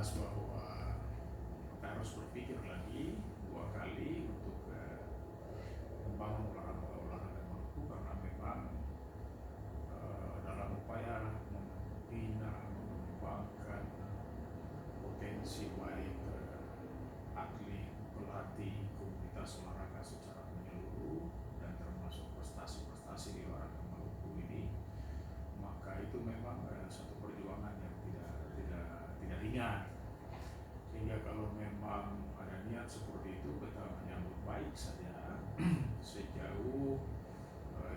jelas bahwa kita harus berpikir lagi dua kali untuk membangun olahraga Maluku, karena memang dalam upaya membina, mengembangkan potensi baik atlet, pelatih, komunitas olahraga secara menyeluruh dan termasuk prestasi-prestasi di olahraga Maluku ini, maka itu memang satu perjuangan yang tidak ringan. Sehingga kalau memang ada niat seperti itu, kita menyambut baik saja sejauh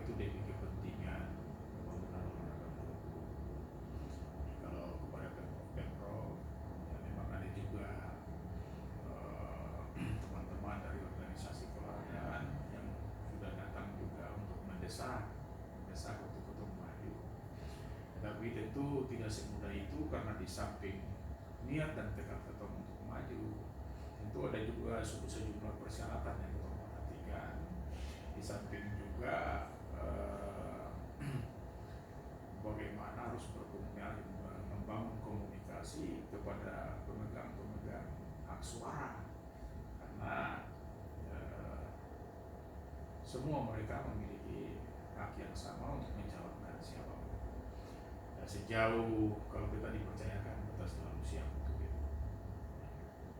itu demi kepentingan pembangunan olahraga Maluku. Kalau kepada Pemprov, ya memang ada juga teman-teman dari organisasi keolahragaan yang sudah datang juga untuk mendesak untuk maju. Tapi tentu tidak semudah itu, karena di samping niat dan tekad ketong untuk maju, tentu ada juga sejumlah persyaratan yang kita perhatikan. Di samping juga bagaimana harus membangun komunikasi kepada pemegang hak suara, karena semua mereka memiliki hak yang sama untuk mencalonkan siapapun. Sejauh kalau kita dipercayakan, kita selalu siap untuk itu.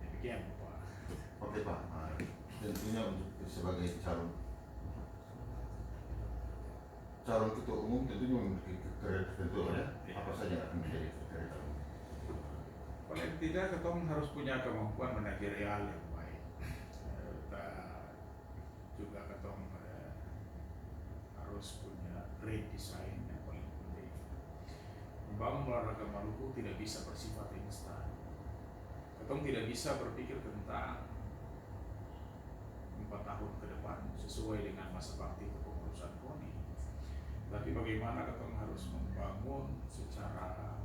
Demikian Pak. Oke Pak, tentunya untuk sebagai calon ketua umum tentunya memiliki kriteria tertentu ya. Apa saja yang akan menjadi kriteria umum? Paling tidak ketong harus punya kemampuan manajerial yang baik. Kita juga ketong harus punya great design yang paling penting. Membangun olahraga Maluku tidak bisa bersifat instan. Ketong tidak bisa berpikir tentang 4 tahun ke depan sesuai dengan masa bakti kepengurusan KONI. Tapi bagaimana ketong harus membangun secara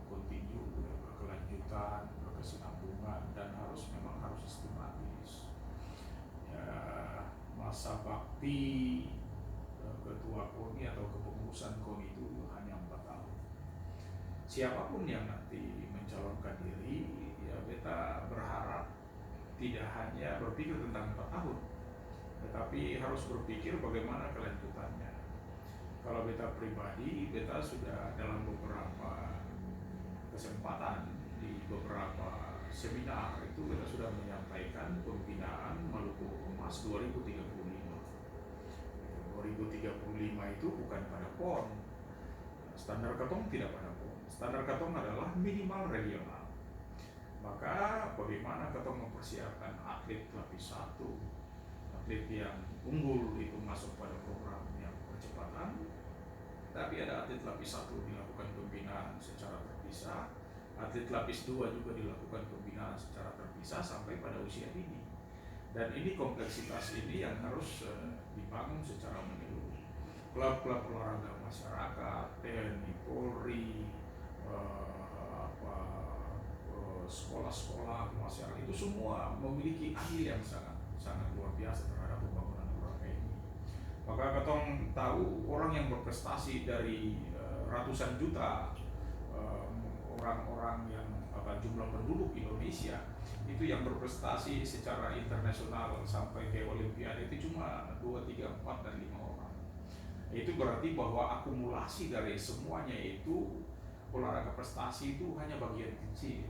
kontinu, berkelanjutan, berkesinambungan, dan memang harus sistematis. Ya, masa bakti ketua KONI atau kepengurusan KONI itu hanya 4 tahun. Siapapun yang nanti mencalonkan diri, ya beta berharap tidak hanya berpikir tentang 4 tahun, tetapi harus berpikir bagaimana kelanjutannya. Kalau beta pribadi, beta sudah dalam beberapa kesempatan di beberapa seminar itu beta sudah menyampaikan pembinaan Maluku Emas 2035. 2035 itu bukan pada PON. Standar ketong tidak pada PON. Standar ketong adalah minimal regional. Maka bagaimana ketong mempersiapkan atlet lapis 1, atlet yang unggul itu masuk pada program yang percepatan, tapi ada atlet lapis 1 dilakukan pembinaan secara terpisah, atlet lapis 2 juga dilakukan pembinaan secara terpisah sampai pada usia dini. Dan ini kompleksitas ini yang harus dibangun secara menyeluruh. Klub-klub olahraga masyarakat, TNI, Polri, sekolah-sekolah masyarakat itu semua memiliki ahli yang sangat luar biasa terhadap pembangunan olahraga ini. Maka ketong tahu orang yang berprestasi dari ratusan juta orang-orang yang jumlah penduduk Indonesia itu yang berprestasi secara internasional sampai ke Olimpiade itu cuma 2, 3, 4, dan 5 orang. Itu berarti bahwa akumulasi dari semuanya itu olahraga prestasi itu hanya bagian kecil.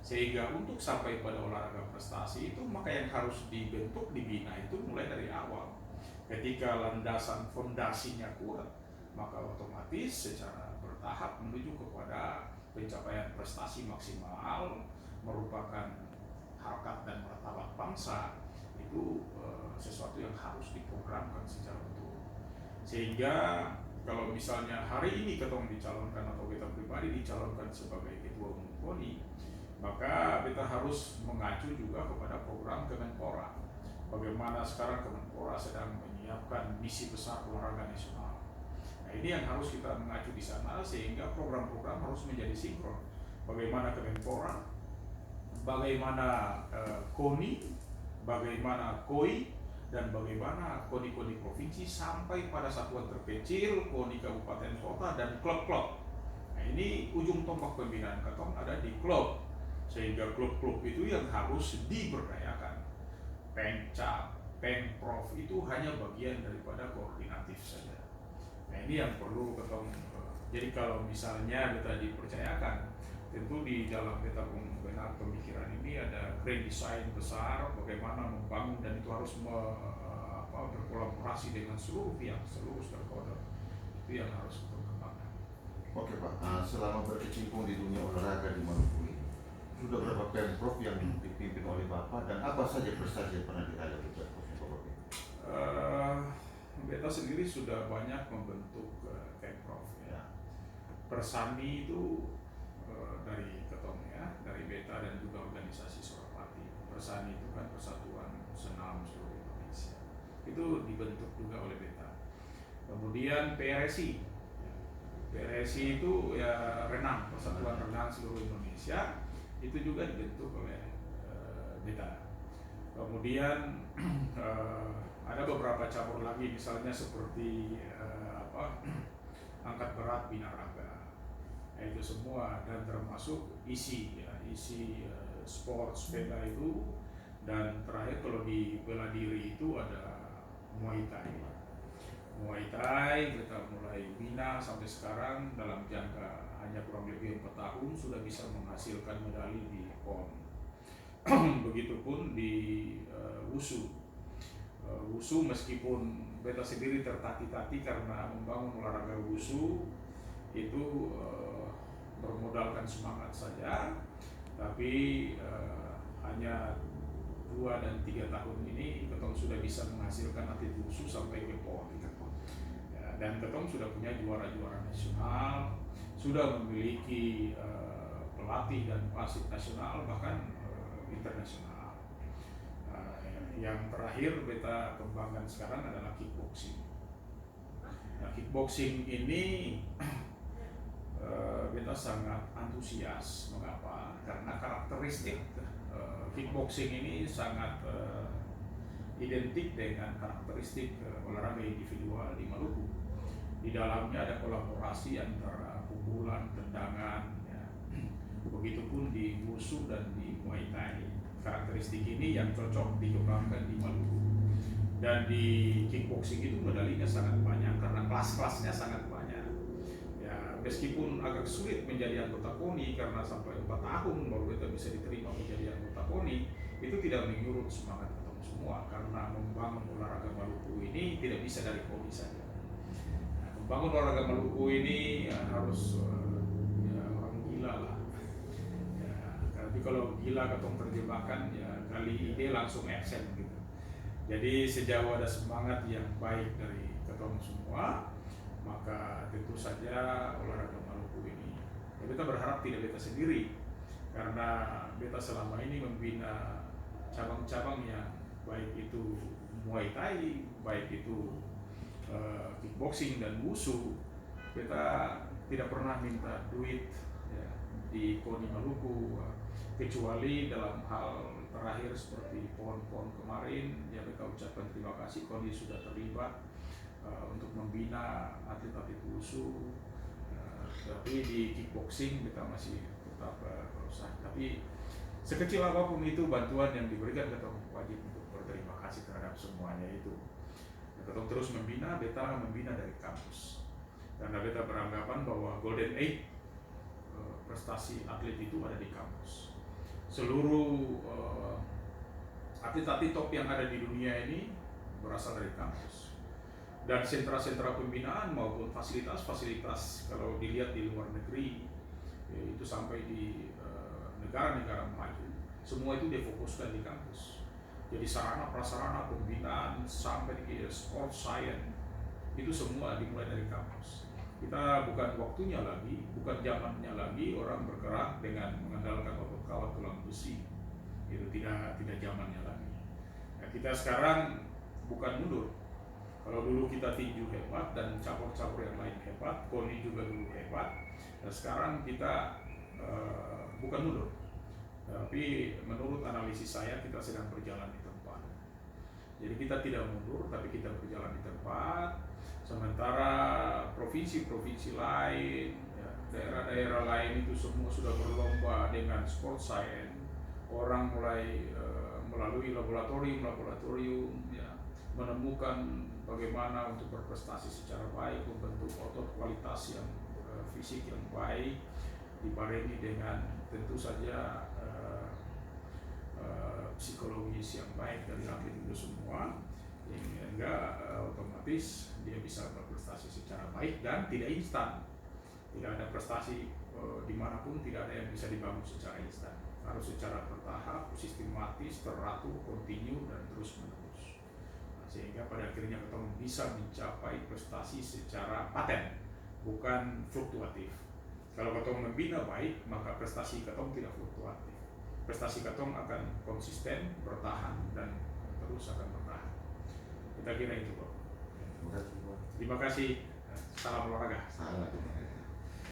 Sehingga untuk sampai pada olahraga prestasi itu, maka yang harus dibentuk, dibina itu mulai dari awal. Ketika landasan fondasinya kuat, maka otomatis secara bertahap menuju kepada pencapaian prestasi maksimal, merupakan harkat dan martabat bangsa. Itu sesuatu yang harus diprogramkan secara betul. Sehingga kalau misalnya hari ini ketong dicalonkan atau kita pribadi dicalonkan sebagai ketua umum KONI, maka kita harus mengacu juga kepada program Kemenpora. Bagaimana sekarang Kemenpora sedang menyiapkan misi besar olahraga nasional. Nah, ini yang harus kita mengacu di sana, sehingga program-program harus menjadi sinkron. Bagaimana Kemenpora, bagaimana KONI, bagaimana KOI, dan bagaimana KONI-KONI provinsi sampai pada satuan terkecil, KONI kabupaten kota, dan klub-klub. Nah, ini ujung tombak pembinaan ketong ada di klub. sehingga klub-klub itu yang harus diberdayakan. Pemcap, Pemprov itu hanya bagian daripada koordinatif saja. Nah ini yang perlu ketemu. Jadi kalau misalnya kita dipercayakan, tentu di dalam kita benar pemikiran ini ada grand design besar bagaimana membangun, dan itu harus berkolaborasi dengan seluruh pihak, seluruh stakeholder. Itu yang harus kita kembangkan. Oke Pak, selama berkecimpung di dunia olahraga di Maluku ini, sudah berapa Pemprov yang dipimpin oleh Bapak, dan apa saja prestasi yang pernah diraih oleh Pemprov Bapak? Beta sendiri sudah banyak membentuk Pemprov ya. Persani itu dari ketong ya, dari Beta dan juga organisasi Sorapati. Persani itu kan Persatuan Senam Seluruh Indonesia. Itu dibentuk juga oleh Beta. Kemudian PRSI. PRSI itu ya renang, Persatuan Renang Seluruh Indonesia. Itu juga dibentuk oleh Beta. Kemudian ada beberapa cabur lagi, misalnya seperti angkat berat binaraga, itu semua, dan termasuk isi sport sepeda itu, dan terakhir kalau di bela diri itu ada Muay Thai. Muay Thai kita mulai bina sampai sekarang dalam jangka hanya kurang lebih 4 tahun sudah bisa menghasilkan medali di PON. Begitupun di Wushu. Wushu meskipun Beta sendiri tertati-tati karena membangun olahraga Wushu itu bermodalkan semangat saja, tapi hanya 2 dan 3 tahun ini ketong sudah bisa menghasilkan atlet Wushu sampai ke PON. Ya, dan ketong sudah punya juara-juara nasional, sudah memiliki pelatih dan wasit nasional, bahkan internasional. Yang terakhir Beta kembangkan sekarang adalah kickboxing. Nah, kickboxing ini Beta sangat antusias. Mengapa? Karena karakteristik kickboxing ini sangat identik dengan karakteristik olahraga individual di Maluku. Di dalamnya ada kolaborasi antara pukulan, tendangan, ya. Begitupun di Wushu dan di Muay Thai. Karakteristik ini yang cocok dikembangkan di Maluku. Dan di kickboxing itu medalinya sangat banyak karena kelas-kelasnya sangat banyak. Ya, meskipun agak sulit menjadi anggota KONI karena sampai 4 tahun baru kita bisa diterima menjadi anggota KONI, itu tidak menyurut semangat ketemu semua, karena membangun olahraga Maluku ini tidak bisa dari KONI saja. Nah, membangun olahraga Maluku ini ya, harus orang gila lah. Tapi kalau gila ketong terjemahkan ya kali ide langsung action gitu. Jadi sejauh ada semangat yang baik dari ketong semua, maka tentu saja olahraga Maluku ini ya Beta berharap tidak Beta sendiri, karena Beta selama ini membina cabang-cabang yang baik itu Muay Thai, baik itu kickboxing dan Wushu. Beta tidak pernah minta duit ya, di KONI Maluku, kecuali dalam hal terakhir seperti PON kemarin ya Beta ucapkan terima kasih KONI sudah terlibat untuk membina atlet-atlet Wushu. Tapi di kickboxing Beta masih tetap berusaha. Tapi sekecil apapun itu bantuan yang diberikan, Beta wajib untuk berterima kasih terhadap semuanya itu. Beta terus membina, Beta membina dari kampus, karena Beta beranggapan bahwa Golden Age prestasi atlet itu ada di kampus. Seluruh atlet-atlet top yang ada di dunia ini berasal dari kampus. Dan sentra-sentra pembinaan maupun fasilitas-fasilitas kalau dilihat di luar negeri itu sampai di negara-negara maju, semua itu difokuskan di kampus. Jadi sarana prasarana pembinaan sampai di sport science itu semua dimulai dari kampus. Kita bukan waktunya lagi, bukan zamannya lagi orang bergerak dengan mengandalkan otot kawat tulang besi. Itu tidak zamannya lagi. Nah, kita sekarang bukan mundur. Kalau dulu kita tinju hebat dan cabur-cabur yang lain hebat, KONI juga dulu hebat. Dan sekarang kita bukan mundur. Tapi menurut analisis saya kita sedang berjalan di tempat. Jadi kita tidak mundur, tapi kita berjalan di tempat. Sementara provinsi-provinsi lain ya, daerah-daerah lain itu semua sudah berlomba dengan sport science, orang mulai melalui laboratorium ya, menemukan bagaimana untuk berprestasi secara baik, membentuk otot kualitas yang fisik yang baik, dibarengi dengan tentu saja psikologis yang baik dari atlet itu semua, sehingga otomatis dia bisa berprestasi secara baik dan tidak instan. Tidak ada prestasi dimanapun, tidak ada yang bisa dibangun secara instan, harus secara bertahap, sistematis, teratur, kontinu dan terus menerus. Nah, sehingga pada akhirnya kita bisa mencapai prestasi secara paten, bukan fluktuatif. Kalau kita membina baik, maka prestasi kita tidak fluktuatif. Prestasi kita akan konsisten, bertahan dan terus akan bertahan. Kita kira itu, Pak. Terima kasih, Pak. Terima kasih. Salam olahraga. Salam.